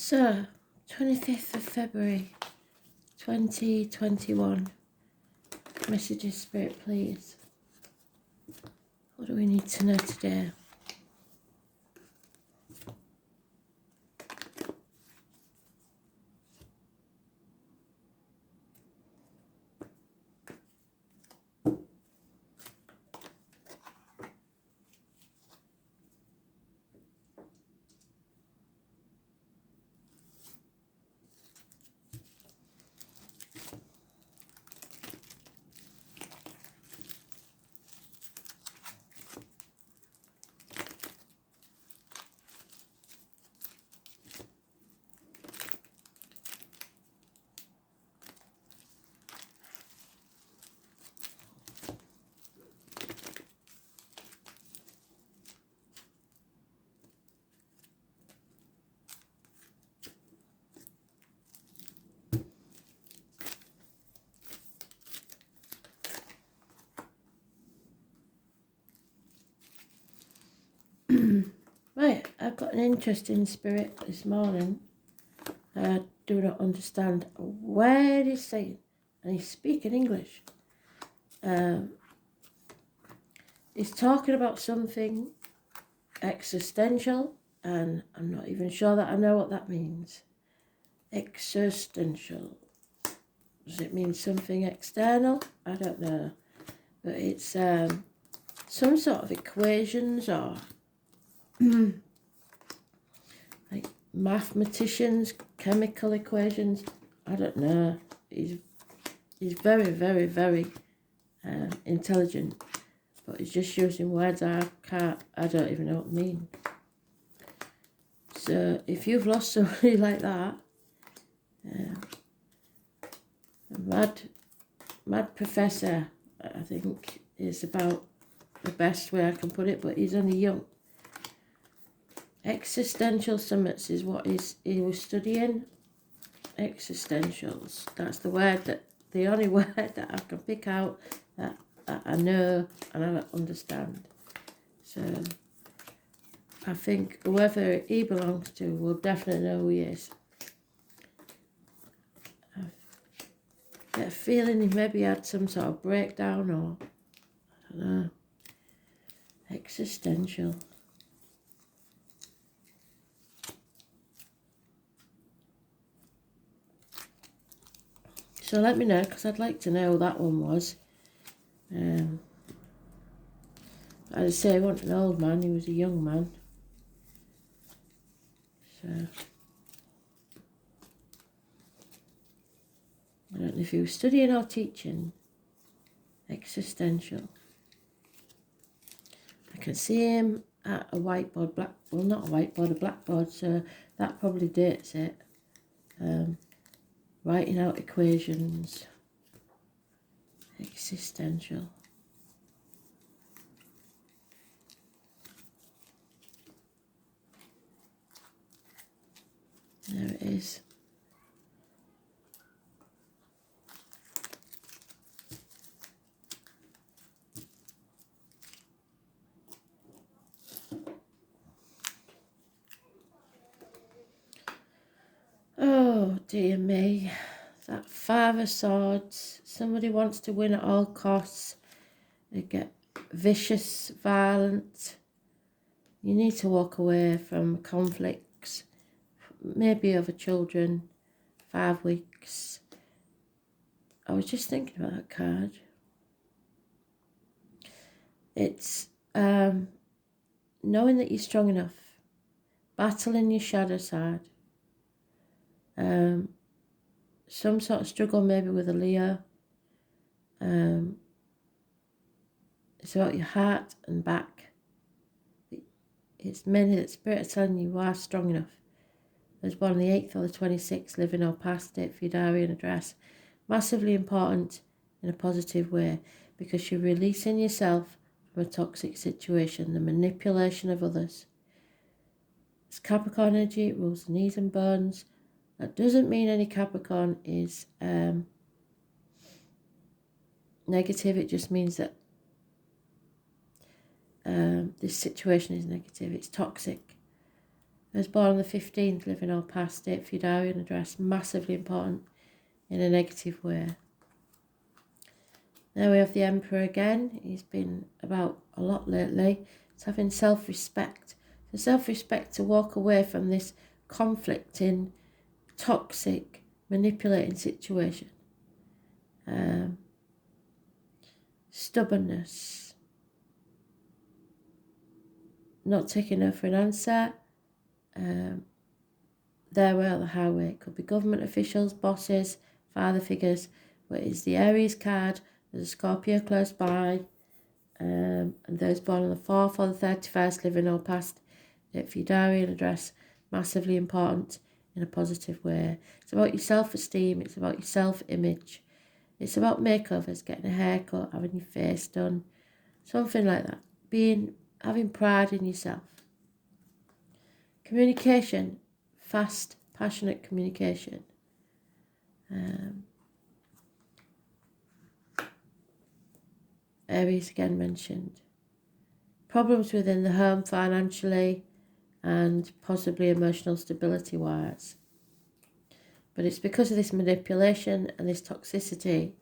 So, 25th of February 2021. Messages, Spirit, please. What do we need to know today? Right, I've got an interesting spirit this morning. I do not understand where he's saying, and he's speaking English. He's talking about something existential, and I'm not even sure that I know what that means. Existential. Does it mean something external? I don't know. But it's some sort of equations or like mathematicians, chemical equations. I don't know. He's very, very, very intelligent, but he's just using words I don't even know what they mean. So if you've lost somebody like that, a mad professor, I think, is about the best way I can put it, but he's only young. Existential summits is what he was studying. Existentials. That's the only word that I can pick out that I know and I understand. So I think whoever he belongs to will definitely know who he is. I get a feeling he maybe had some sort of breakdown or, I don't know, existential. So let me know, because I'd like to know who that one was. As I say, he wasn't an old man, he was a young man. So I don't know if he was studying or teaching. Existential. I can see him at a whiteboard, not a whiteboard, a blackboard, so that probably dates it. Writing out equations. Existential. There it is. Oh dear me, that Five of Swords. Somebody wants to win at all costs. They get vicious, violent. You need to walk away from conflicts, maybe over children. 5 weeks. I was just thinking about that card. It's knowing that you're strong enough, battling your shadow side. Some sort of struggle maybe with a Leo. It's about your heart and back. It's mainly that Spirit is telling you are strong enough. There's one on the 8th or the 26th, living or past it for your diary and address. Massively important in a positive way, because you're releasing yourself from a toxic situation, the manipulation of others. It's Capricorn energy, it rules the knees and bones. That doesn't mean any Capricorn is negative. It just means that this situation is negative. It's toxic. Those born on the 15th, living or past, date for your diary and address, massively important in a negative way. Now we have the Emperor again. He's been about a lot lately. It's having self-respect. So self-respect to walk away from this conflicting, toxic, manipulating situation. Stubbornness. Not taking no for an answer. Their way or the highway. It could be government officials, bosses, father figures. But it's the Aries card. There's a Scorpio close by. And those born on the 4th or the 31st, living or past, date for your diary and address, massively important in a positive way. It's about your self-esteem, it's about your self-image, it's about makeovers, getting a haircut, having your face done, something like that. Having pride in yourself. Communication, fast, passionate communication. Aries again mentioned. Problems within the home financially and possibly emotional stability wise. But it's because of this manipulation and this toxicity.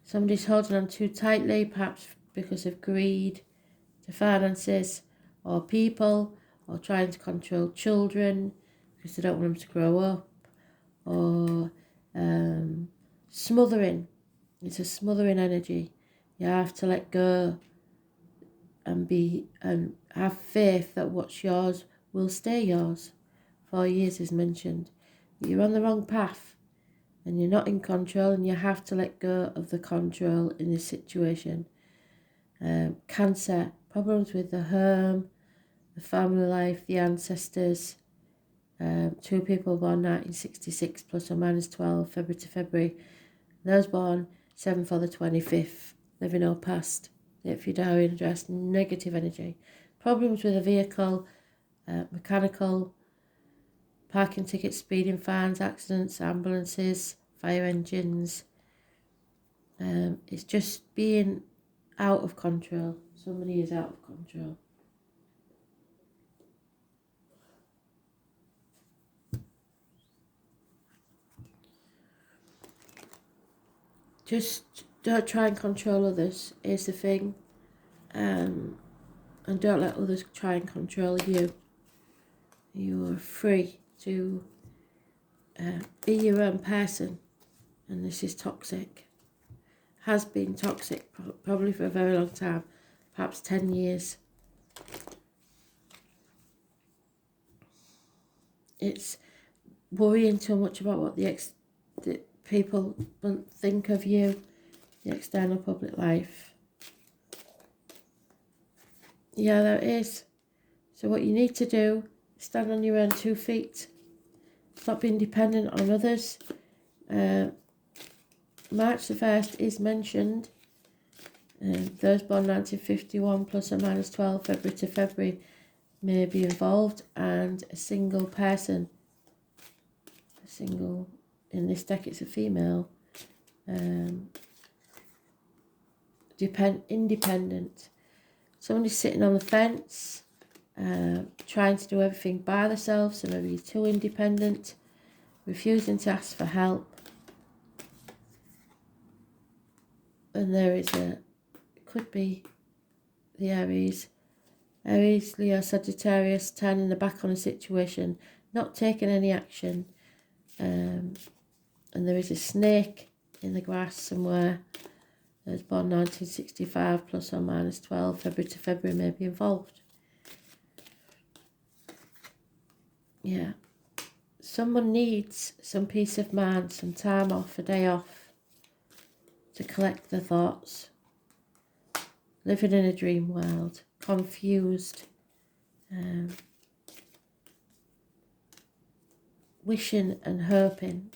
Somebody's holding on too tightly, perhaps because of greed to finances or people, or trying to control children because they don't want them to grow up, or smothering. It's a smothering energy. You have to let go and have faith that what's yours will stay yours. 4 years is mentioned. But you're on the wrong path and you're not in control, and you have to let go of the control in this situation. Cancer, problems with the home, the family life, the ancestors. 2 people born 1966 plus or minus 12, February to February. Those born 7th or the 25th, living or past, if your diary and address, negative energy. Problems with a vehicle, mechanical, parking tickets, speeding fines, accidents, ambulances, fire engines. It's just being out of control. Somebody is out of control. Just don't try and control others, is the thing. And don't let others try and control you. You are free to be your own person. And this is toxic. Has been toxic probably for a very long time, perhaps 10 years. It's worrying too much about what the people think of you, the external public life. Yeah, there is. So what you need to do, stand on your own 2 feet. Stop being dependent on others. March the 1st is mentioned. Those born 1951 plus or minus 12, February to February, may be involved, and a single person. In this deck it's a female. Independent. Somebody's sitting on the fence, trying to do everything by themselves, so maybe you're too independent, refusing to ask for help. And there is could be the Aries, Leo, Sagittarius, turning the back on a situation, not taking any action. And there is a snake in the grass somewhere. Those born 1965 plus or minus 12, February to February, may be involved. Yeah. Someone needs some peace of mind, some time off, a day off, to collect their thoughts. Living in a dream world, confused, wishing and hoping.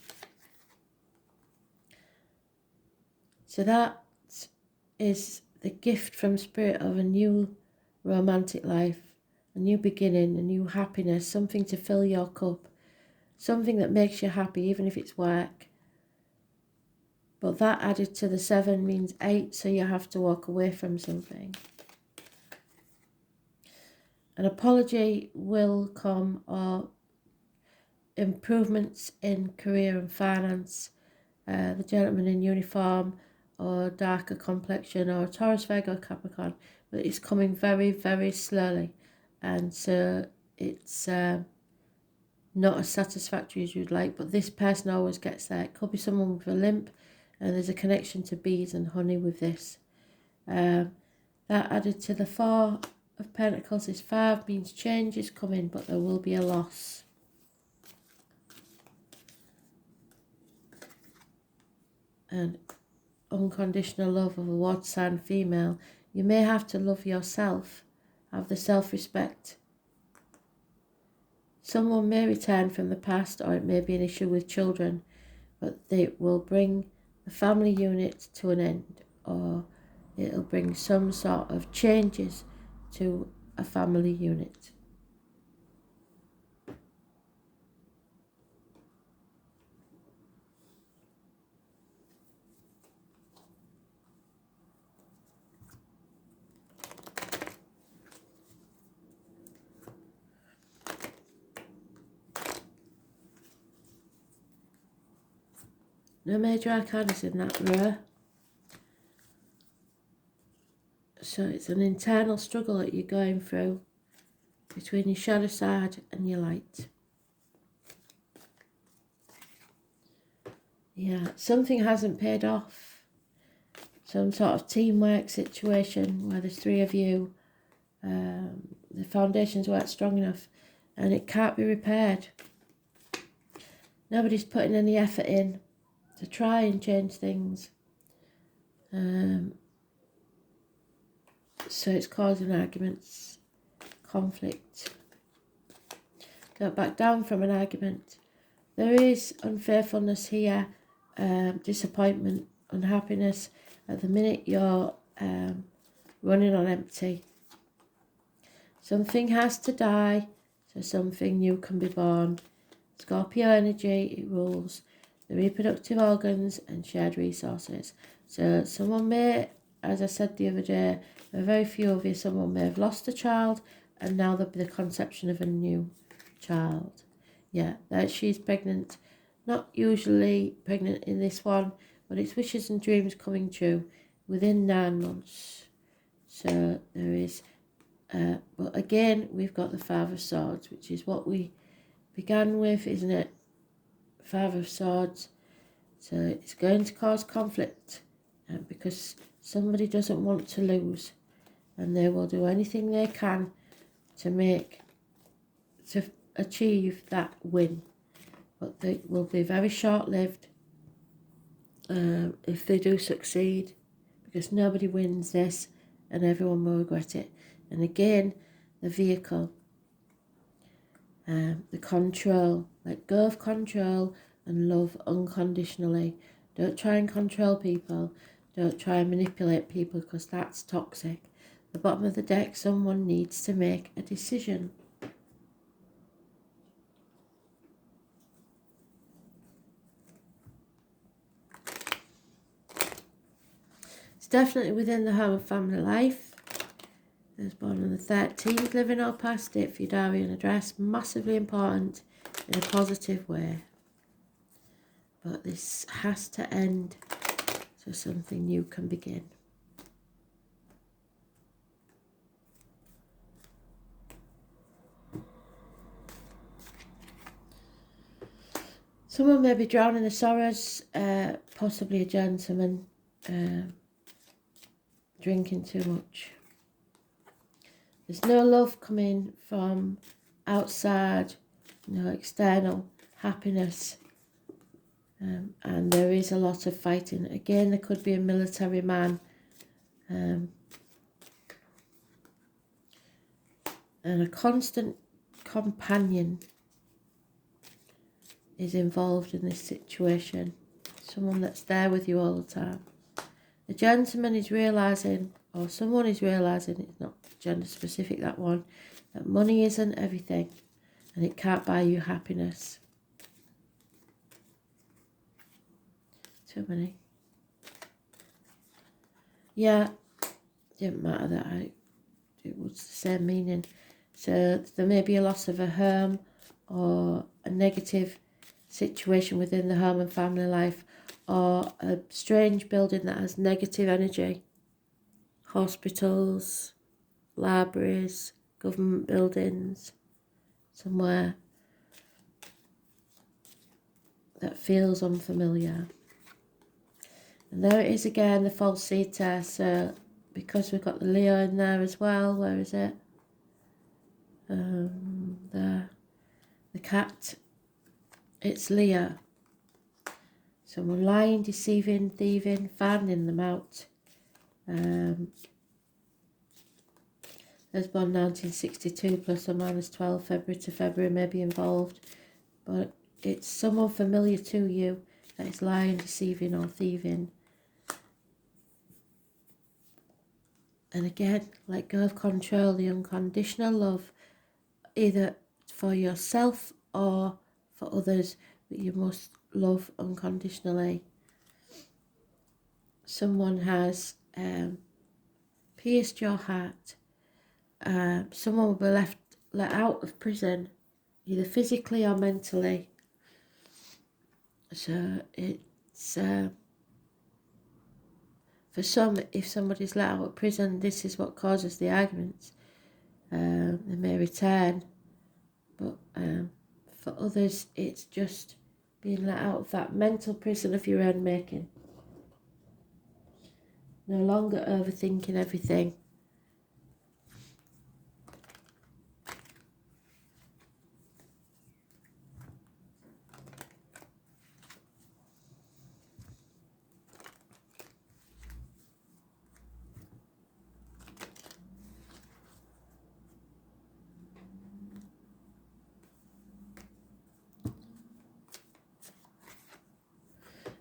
So that is the gift from Spirit of a new romantic life, a new beginning, a new happiness, something to fill your cup, something that makes you happy, even if it's work. But that added to the 7 means 8, so you have to walk away from something. An apology will come, or improvements in career and finance. The gentleman in uniform, or darker complexion, or Taurus, Virgo, Capricorn, but it's coming very, very slowly, and so it's not as satisfactory as you'd like, but this person always gets there. It could be someone with a limp, and there's a connection to bees and honey with this. That added to the Four of Pentacles is 5, means change is coming, but there will be a loss. And unconditional love of a water sign female. You may have to love yourself, have the self-respect. Someone may return from the past, or it may be an issue with children, but they will bring the family unit to an end, or it'll bring some sort of changes to a family unit. No major arcanas in that row. So it's an internal struggle that you're going through between your shadow side and your light. Yeah, something hasn't paid off. Some sort of teamwork situation where there's 3 of you. The foundations weren't strong enough and it can't be repaired. Nobody's putting any effort in to try and change things. So it's causing arguments, conflict. Don't back down from an argument. There is unfaithfulness here, disappointment, unhappiness. At the minute you're running on empty. Something has to die so something new can be born. Scorpio energy, it rules the reproductive organs and shared resources. So someone may, as I said the other day, there are very few of you, someone may have lost a child and now there'll be the conception of a new child. Yeah, that she's pregnant. Not usually pregnant in this one, but it's wishes and dreams coming true within 9 months. So there is, but again, we've got the Five of Swords, which is what we began with, isn't it? Five of Swords. So it's going to cause conflict because somebody doesn't want to lose, and they will do anything they can to achieve that win, but they will be very short-lived if they do succeed, because nobody wins this and everyone will regret it. And again, the vehicle, the control, let go of control and love unconditionally. Don't try and control people, don't try and manipulate people, because that's toxic. The bottom of the deck, someone needs to make a decision. It's definitely within the home and family life. There's born on the 13th, living or past it for your diary and address. Massively important in a positive way. But this has to end so something new can begin. Someone may be drowning in the sorrows, possibly a gentleman drinking too much. There's no love coming from outside, no external happiness, and there is a lot of fighting. Again, there could be a military man, and a constant companion is involved in this situation. Someone that's there with you all the time. The gentleman is realising, or someone is realising, it's not gender specific, that one, that money isn't everything and it can't buy you happiness. Too many. Yeah, didn't matter that it was the same meaning. So there may be a loss of a home or a negative situation within the home and family life, or a strange building that has negative energy. Hospitals, libraries, government buildings, somewhere that feels unfamiliar. And there it is again, the false eater. So because we've got the Leo in there as well, where is it? The cat, it's Leo. Someone lying, deceiving, thieving, finding them out. There's born 1962, plus or minus 12, February to February may be involved. But it's someone familiar to you that is lying, deceiving or thieving. And again, let go of control, the unconditional love, either for yourself or for others, but you must love unconditionally. Someone has pierced your heart. Someone will be let out of prison, either physically or mentally. So it's for some, if somebody's let out of prison, this is what causes the arguments. They may return, but for others, it's just being let out of that mental prison of your own making. No longer overthinking everything.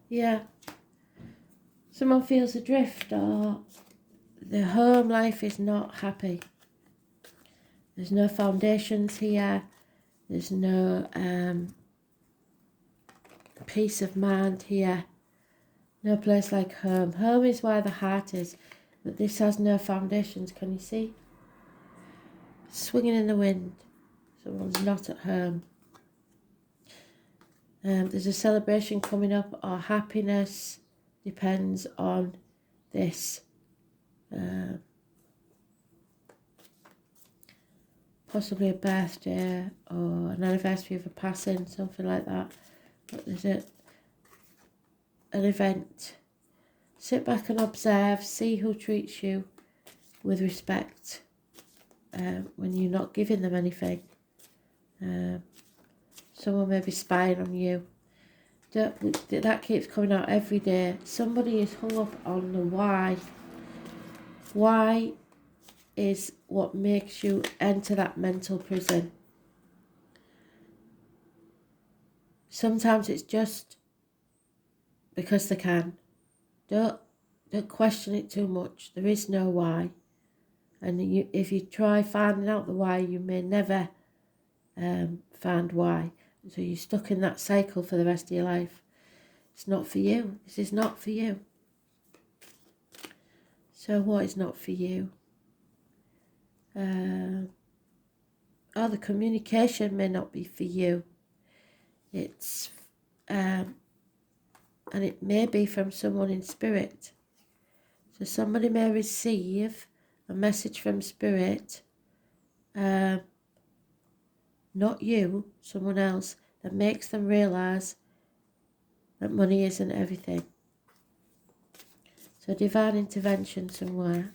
Yeah. Someone feels adrift, or the home life is not happy. There's no foundations here. There's no peace of mind here. No place like home. Home is where the heart is, but this has no foundations. Can you see? Swinging in the wind. Someone's not at home. There's a celebration coming up, or happiness depends on this. Possibly a birthday or an anniversary of a passing, something like that. But there's an event. Sit back and observe, see who treats you with respect when you're not giving them anything. Someone may be spying on you. That keeps coming out every day. Somebody is hung up on the why. Why is what makes you enter that mental prison. Sometimes it's just because they can. Don't question it too much. There is no why. And if you try finding out the why, you may never find why. So you're stuck in that cycle for the rest of your life. It's not for you. This is not for you. So what is not for you? The communication may not be for you. It's and it may be from someone in spirit. So somebody may receive a message from spirit, not you, someone else, that makes them realise that money isn't everything. So divine intervention somewhere.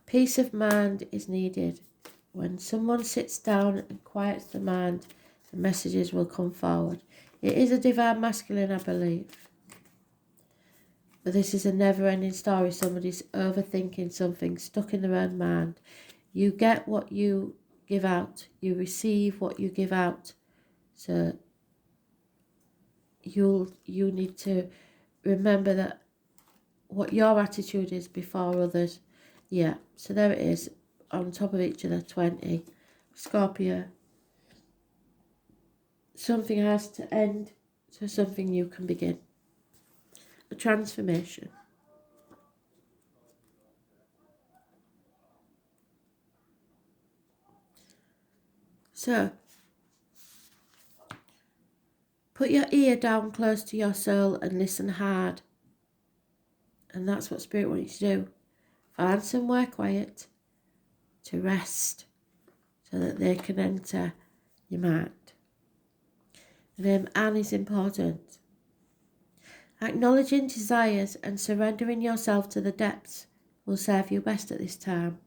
Peace of mind is needed. When someone sits down and quiets the mind, the messages will come forward. It is a divine masculine, I believe. But this is a never-ending story. Somebody's overthinking something, stuck in their own mind. You get what you give out. You receive what you give out. So you need to remember that what your attitude is before others. Yeah, so there it is, on top of each other, 20. Scorpio. Something has to end so something new can begin. A transformation. So, put your ear down close to your soul and listen hard. And that's what Spirit wants you to do. Find somewhere quiet to rest so that they can enter your mind. The name Anne is important. Acknowledging desires and surrendering yourself to the depths will serve you best at this time.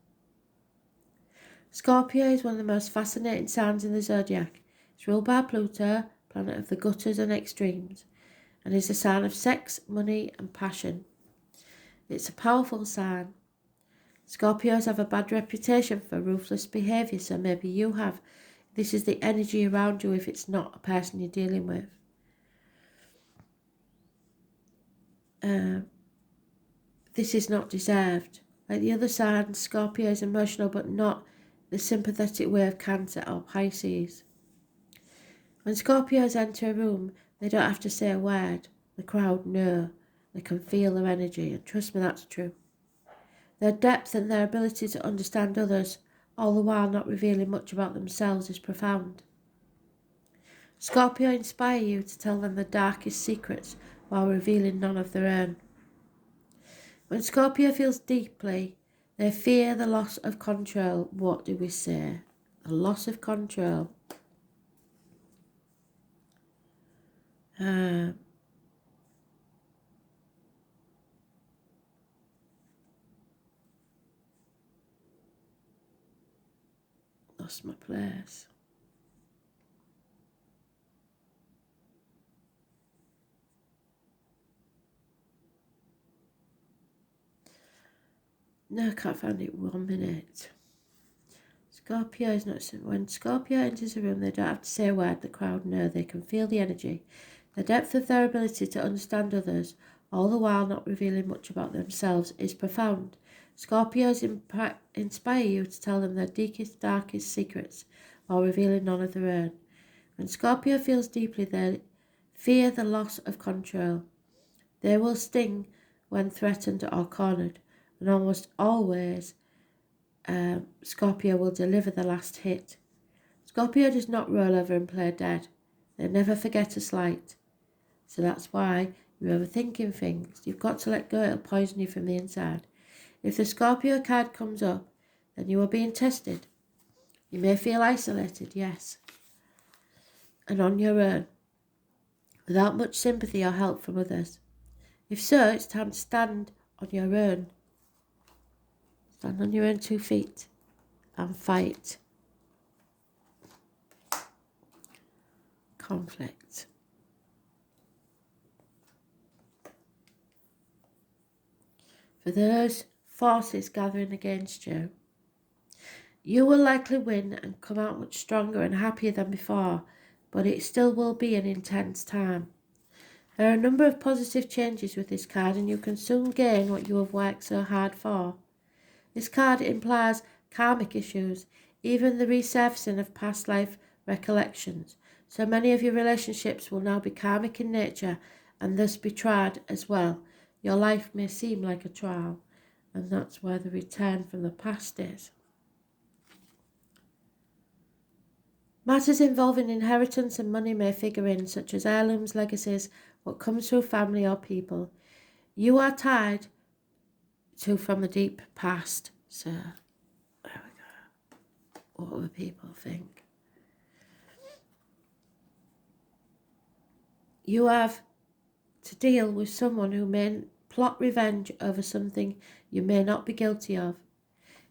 Scorpio is one of the most fascinating signs in the zodiac. It's ruled by Pluto, planet of the gutters and extremes, and is a sign of sex, money and passion. It's a powerful sign. Scorpios have a bad reputation for ruthless behaviour, so maybe you have. This is the energy around you if it's not a person you're dealing with. This is not deserved. Like the other sign, Scorpio is emotional but not the sympathetic way of Cancer or Pisces. When Scorpios enter a room, they don't have to say a word. The crowd know. They can feel their energy, and trust me, that's true. Their depth and their ability to understand others, all the while not revealing much about themselves, is profound. Scorpio inspire you to tell them the darkest secrets while revealing none of their own. When Scorpio feels deeply, they fear the loss of control. What do we say? The loss of control. Lost my place. No, I can't find it. 1 minute. Scorpio is not... When Scorpio enters a room, they don't have to say a word. The crowd know. They can feel the energy. The depth of their ability to understand others, all the while not revealing much about themselves, is profound. Scorpios inspire you to tell them their deepest, darkest secrets while revealing none of their own. When Scorpio feels deeply, they fear the loss of control. They will sting when threatened or cornered, and almost always Scorpio will deliver the last hit. Scorpio does not roll over and play dead. They never forget a slight. So that's why you're overthinking things. You've got to let go. It'll poison you from the inside. If the Scorpio card comes up, then you are being tested. You may feel isolated, yes, and on your own, without much sympathy or help from others. If so, it's time to stand on your own. Stand on your own 2 feet and fight conflict. For those forces gathering against you, you will likely win and come out much stronger and happier than before, but it still will be an intense time. There are a number of positive changes with this card, and you can soon gain what you have worked so hard for. This card implies karmic issues, even the resurfacing of past life recollections. So many of your relationships will now be karmic in nature and thus be tried as well. Your life may seem like a trial, and that's where the return from the past is. Matters involving inheritance and money may figure in, such as heirlooms, legacies, what comes through family or people you are tied to from the deep past. So, there we go. What will people think? You have to deal with someone who may plot revenge over something you may not be guilty of.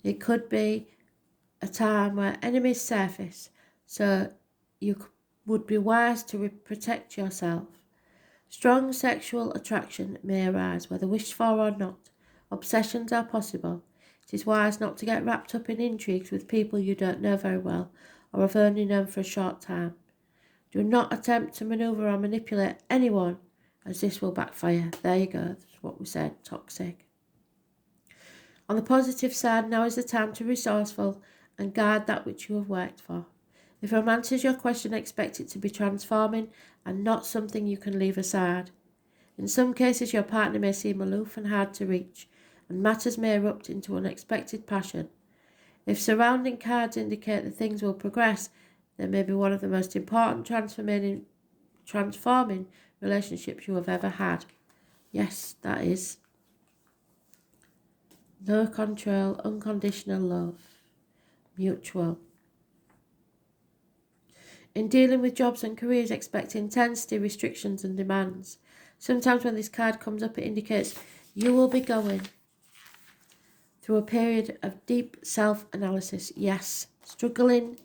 It could be a time where enemies surface, so you would be wise to protect yourself. Strong sexual attraction may arise, whether wished for or not. Obsessions are possible. It is wise not to get wrapped up in intrigues with people you don't know very well or have only known for a short time. Do not attempt to maneuver or manipulate anyone, as this will backfire. There you go, that's what we said, toxic. On the positive side, now is the time to be resourceful and guard that which you have worked for. If romance is your question, expect it to be transforming and not something you can leave aside. In some cases, your partner may seem aloof and hard to reach, and matters may erupt into unexpected passion. If surrounding cards indicate that things will progress, They may be one of the most important transforming relationships you have ever had. Yes, that is. No control, unconditional love, mutual. In dealing with jobs and careers, expect intensity, restrictions and demands. Sometimes when this card comes up, it indicates you will be going through a period of deep self-analysis. Yes, struggling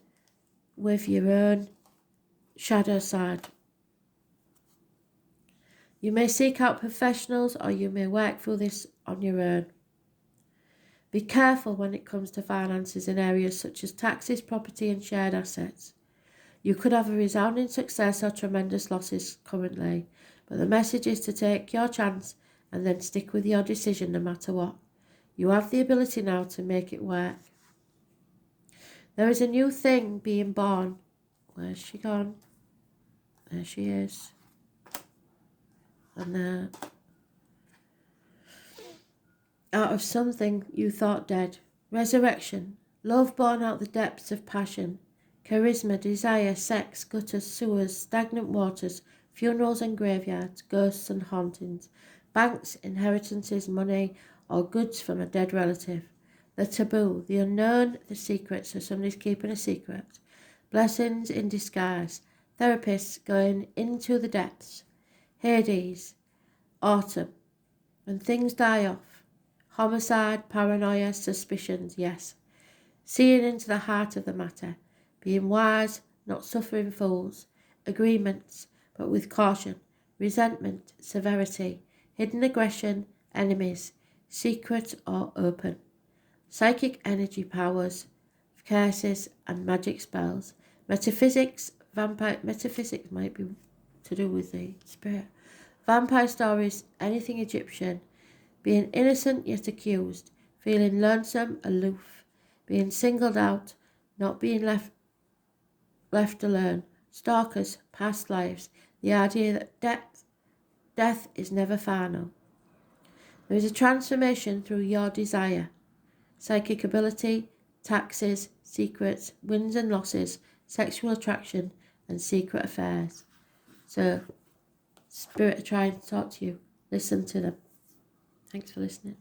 with your own shadow side. You may seek out professionals or you may work through this on your own. Be careful when it comes to finances in areas such as taxes, property and shared assets. You could have a resounding success or tremendous losses currently, but the message is to take your chance and then stick with your decision no matter what. You have the ability now to make it work. There is a new thing being born. Where's she gone? There she is. And out of something you thought dead. Resurrection. Love born out the depths of passion. Charisma, desire, sex, gutters, sewers, stagnant waters, funerals and graveyards, ghosts and hauntings, banks, inheritances, money, or goods from a dead relative. The taboo, the unknown, the secret, so somebody's keeping a secret. Blessings in disguise. Therapists going into the depths. Hades. Autumn. When things die off. Homicide, paranoia, suspicions, yes. Seeing into the heart of the matter. Being wise, not suffering fools. Agreements, but with caution. Resentment, severity. Hidden aggression, enemies. Secret or open. Psychic energy powers, curses and magic spells. Metaphysics, metaphysics might be to do with the spirit. Vampire stories, anything Egyptian. Being innocent yet accused, feeling lonesome, aloof, being singled out, not being left alone, stalkers, past lives, the idea that death is never final. There is a transformation through your desire, psychic ability, taxes, secrets, wins and losses, sexual attraction, and secret affairs. So, Spirit are trying to talk to you. Listen to them. Thanks for listening.